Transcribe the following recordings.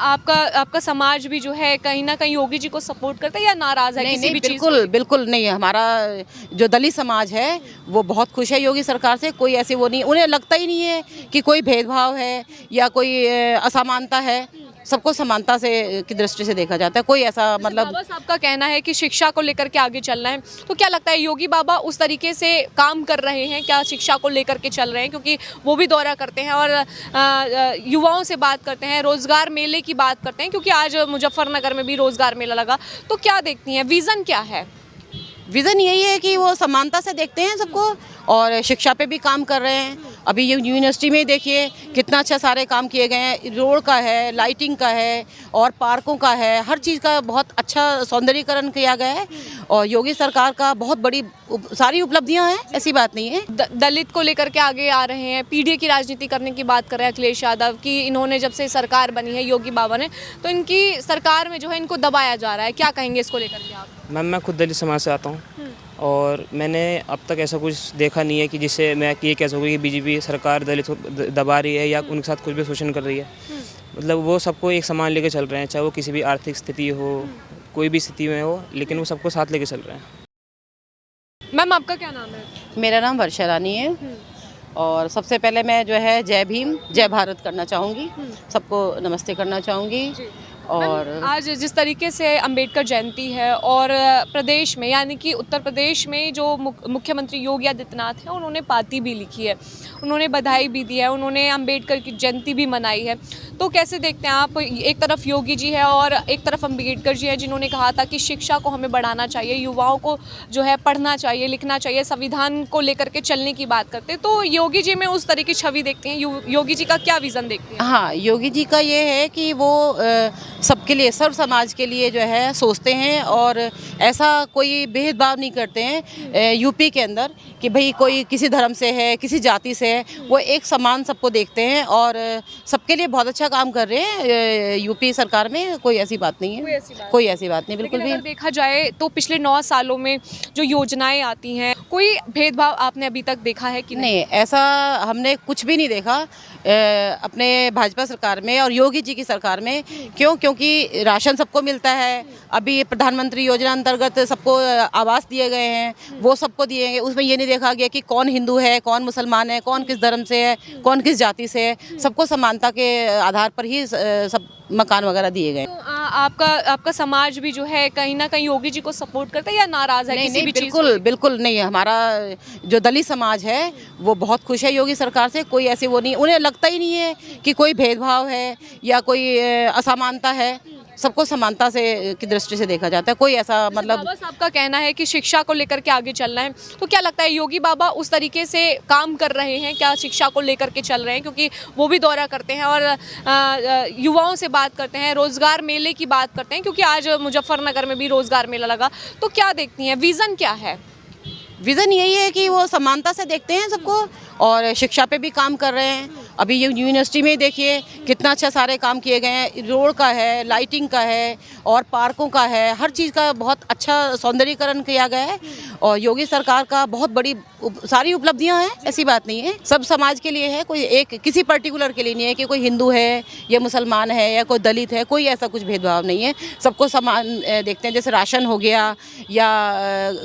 आपका आपका समाज भी जो है कहीं ना कहीं योगी जी को सपोर्ट करता है या नाराज है नहीं किसी नहीं, भी चीज़ को? बिल्कुल बिल्कुल नहीं। हमारा जो दलित समाज है वो बहुत खुश है योगी सरकार से। कोई ऐसी वो नहीं, उन्हें लगता ही नहीं है कि कोई भेदभाव है या कोई असमानता है। सबको समानता से की दृष्टि से देखा जाता है। कोई ऐसा जैसे मतलब बाबा साहब का कहना है कि शिक्षा को लेकर के आगे चलना है, तो क्या लगता है योगी बाबा उस तरीके से काम कर रहे हैं क्या, शिक्षा को लेकर के चल रहे हैं? क्योंकि वो भी दौरा करते हैं और युवाओं से बात करते हैं, रोजगार मेले की बात करते हैं, क्योंकि आज मुजफ्फरनगर में भी रोजगार मेला लगा। तो क्या देखती हैं, विजन क्या है? विज़न यही है कि वो समानता से देखते हैं सबको और शिक्षा पे भी काम कर रहे हैं। अभी ये यूनिवर्सिटी में देखिए कितना अच्छा सारे काम किए गए हैं। रोड का है, लाइटिंग का है और पार्कों का है, हर चीज़ का बहुत अच्छा सौंदर्यीकरण किया गया है। और योगी सरकार का बहुत बड़ी सारी उपलब्धियां हैं, ऐसी बात नहीं है। दलित को लेकर के आगे आ रहे हैं, पीढ़ी की राजनीति करने की बात कर रहे हैं अखिलेश यादव की। इन्होंने जब से सरकार बनी है योगी बाबा ने, तो इनकी सरकार में जो है इनको दबाया जा रहा है। क्या कहेंगे इसको लेकर के आप? मैम, मैं खुद दलित समाज से आता हूँ और मैंने अब तक ऐसा कुछ देखा नहीं है कि जिससे मैं ये कह सकूँ कि बीजेपी सरकार दलित को दबा रही है या उनके साथ कुछ भी शोषण कर रही है। मतलब वो सबको एक समान लेके चल रहे हैं, चाहे वो किसी भी आर्थिक स्थिति हो, कोई भी स्थिति में हो, लेकिन वो सबको साथ लेके चल रहे हैं। मैम, आपका क्या नाम है? मेरा नाम वर्षा रानी है और सबसे पहले मैं जो है जय भीम जय भारत करना चाहूँगी, सबको नमस्ते करना चाहूँगी। और आज जिस तरीके से अंबेडकर जयंती है और प्रदेश में यानी कि उत्तर प्रदेश में जो मुख्यमंत्री योगी आदित्यनाथ हैं, उन्होंने पाती भी लिखी है, उन्होंने बधाई भी दी है, उन्होंने अंबेडकर की जयंती भी मनाई है। तो कैसे देखते हैं आप, एक तरफ योगी जी है और एक तरफ अंबेडकर जी है जिन्होंने कहा था कि शिक्षा को हमें बढ़ाना चाहिए, युवाओं को जो है पढ़ना चाहिए, लिखना चाहिए, संविधान को लेकर के चलने की बात करते हैं। तो योगी जी में उस तरह की छवि देखते हैं, योगी जी का क्या विज़न देखते हैं? हाँ, योगी जी का ये है कि वो सबके लिए, सर्व समाज के लिए जो है सोचते हैं और ऐसा कोई भेदभाव नहीं करते हैं यूपी के अंदर कि भाई कोई किसी धर्म से है, किसी जाति से है। वो एक समान सबको देखते हैं और सबके लिए बहुत अच्छा काम कर रहे हैं यूपी सरकार में। कोई ऐसी बात नहीं है, कोई ऐसी बात नहीं बिल्कुल भी। अगर देखा जाए तो पिछले 9 सालों में जो योजनाएं आती हैं, कोई भेदभाव आपने अभी तक देखा है कि नहीं, ऐसा हमने कुछ भी नहीं देखा अपने भाजपा सरकार में और योगी जी की सरकार में। क्योंकि राशन सबको मिलता है। अभी प्रधानमंत्री योजना अंतर्गत सबको आवास दिए गए हैं, वो सबको दिए गए। उसमें ये नहीं देखा गया कि कौन हिंदू है, कौन मुसलमान है, कौन किस धर्म से है, कौन किस जाति से है। सबको समानता के आधार पर ही सब मकान वगैरह दिए गए। तो आपका समाज भी जो है कहीं ना कहीं योगी जी को सपोर्ट करता है या नाराज है नहीं किसी नहीं, भी चीज़ बिल्कुल बिल्कुल नहीं। हमारा जो दलित समाज है वो बहुत खुश है योगी सरकार से। कोई ऐसी वो नहीं, उन्हें लगता ही नहीं है कि कोई भेदभाव है या कोई असमानता है। सबको समानता से की दृष्टि से देखा जाता है। कोई ऐसा मतलब बाबा साहब का कहना है कि शिक्षा को लेकर के आगे चलना है, तो क्या लगता है योगी बाबा उस तरीके से काम कर रहे हैं क्या, शिक्षा को लेकर के चल रहे हैं? क्योंकि वो भी दौरा करते हैं और युवाओं से बात करते हैं, रोजगार मेले की बात करते हैं, क्योंकि आज मुजफ्फरनगर में भी रोजगार मेला लगा। तो क्या देखती हैं, विजन क्या है? विज़न यही है कि वो समानता से देखते हैं सबको और शिक्षा पे भी काम कर रहे हैं। अभी ये यूनिवर्सिटी में देखिए कितना अच्छा सारे काम किए गए हैं। रोड का है, लाइटिंग का है और पार्कों का है, हर चीज़ का बहुत अच्छा सौंदर्यीकरण किया गया है। और योगी सरकार का बहुत बड़ी सारी उपलब्धियां हैं, ऐसी बात नहीं है। सब समाज के लिए है, कोई एक किसी पर्टिकुलर के लिए नहीं है कि कोई हिंदू है या मुसलमान है या कोई दलित है। कोई ऐसा कुछ भेदभाव नहीं है, सबको समान देखते हैं। जैसे राशन हो गया या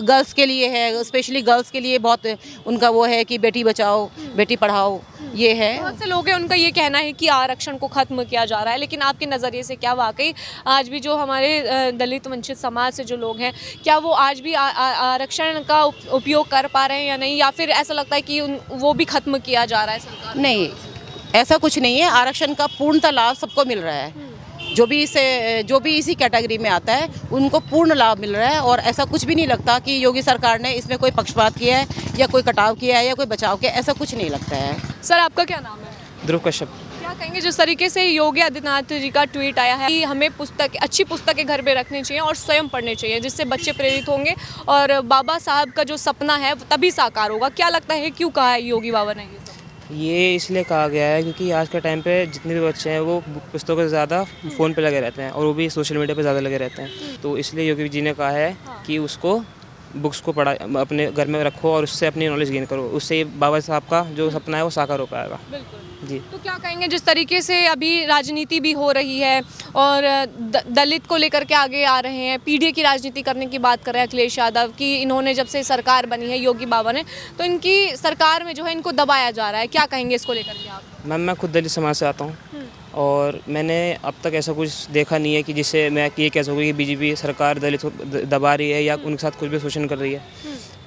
गर्ल्स के लिए है, स्पेशली गर्ल्स के लिए बहुत उनका वो है कि बेटी बचाओ बेटी पढ़ाओ, ये है। बहुत से लोग हैं, उनका ये कहना है कि आरक्षण को खत्म किया जा रहा है, लेकिन आपके नज़रिए से क्या वाकई आज भी जो हमारे दलित वंचित समाज से जो लोग हैं, क्या वो आज भी आरक्षण का उपयोग कर पा रहे हैं या नहीं, या फिर ऐसा लगता है कि वो भी खत्म किया जा रहा है सरकार? नहीं, ऐसा कुछ नहीं है। आरक्षण का पूर्णतः लाभ सबको मिल रहा है। जो भी इसी कैटेगरी में आता है उनको पूर्ण लाभ मिल रहा है और ऐसा कुछ भी नहीं लगता कि योगी सरकार ने इसमें कोई पक्षपात किया है या कोई कटाव किया है या कोई बचाव किया है। ऐसा कुछ नहीं लगता है। सर, आपका क्या नाम है? ध्रुव कश्यप। क्या कहेंगे जिस तरीके से योगी आदित्यनाथ जी का ट्वीट आया है कि हमें अच्छी पुस्तकें घर पे रखनी चाहिए और स्वयं पढ़ने चाहिए, जिससे बच्चे प्रेरित होंगे और बाबा साहब का जो सपना है तभी साकार होगा। क्या लगता है, क्यों कहा है योगी बाबा ने ये इसलिए कहा गया है क्योंकि आज के टाइम पे जितने भी बच्चे हैं वो पुस्तकों से ज़्यादा फ़ोन पे लगे रहते हैं और वो भी सोशल मीडिया पे ज़्यादा लगे रहते हैं। तो इसलिए योगी जी ने कहा है कि उसको बुक्स को पढ़ा अपने घर में रखो और उससे अपनी नॉलेज गेन करो। उससे बाबा साहब का जो सपना है वो साकार हो पाएगा। बिल्कुल। जी। तो क्या कहेंगे जिस तरीके से अभी राजनीति भी हो रही है और दलित को लेकर के आगे आ रहे हैं, पीढ़ी की राजनीति करने की बात कर रहे हैं अखिलेश यादव कि इन्होंने जब से सरकार बनी है योगी बाबा ने, तो इनकी सरकार में जो है इनको दबाया जा रहा है, क्या कहेंगे इसको लेकर के आप? मैम मैं खुद दलित समाज से आता हूँ और मैंने अब तक ऐसा कुछ देखा नहीं है कि जिससे मैं ये कह सकूँ कि बीजेपी सरकार दलित को दबा रही है या उनके साथ कुछ भी शोषण कर रही है।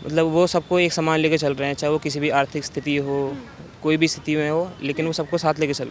मतलब वो सबको एक समान लेके चल रहे हैं, चाहे वो किसी भी आर्थिक स्थिति हो, कोई भी स्थिति में हो, लेकिन वो सबको साथ लेके चल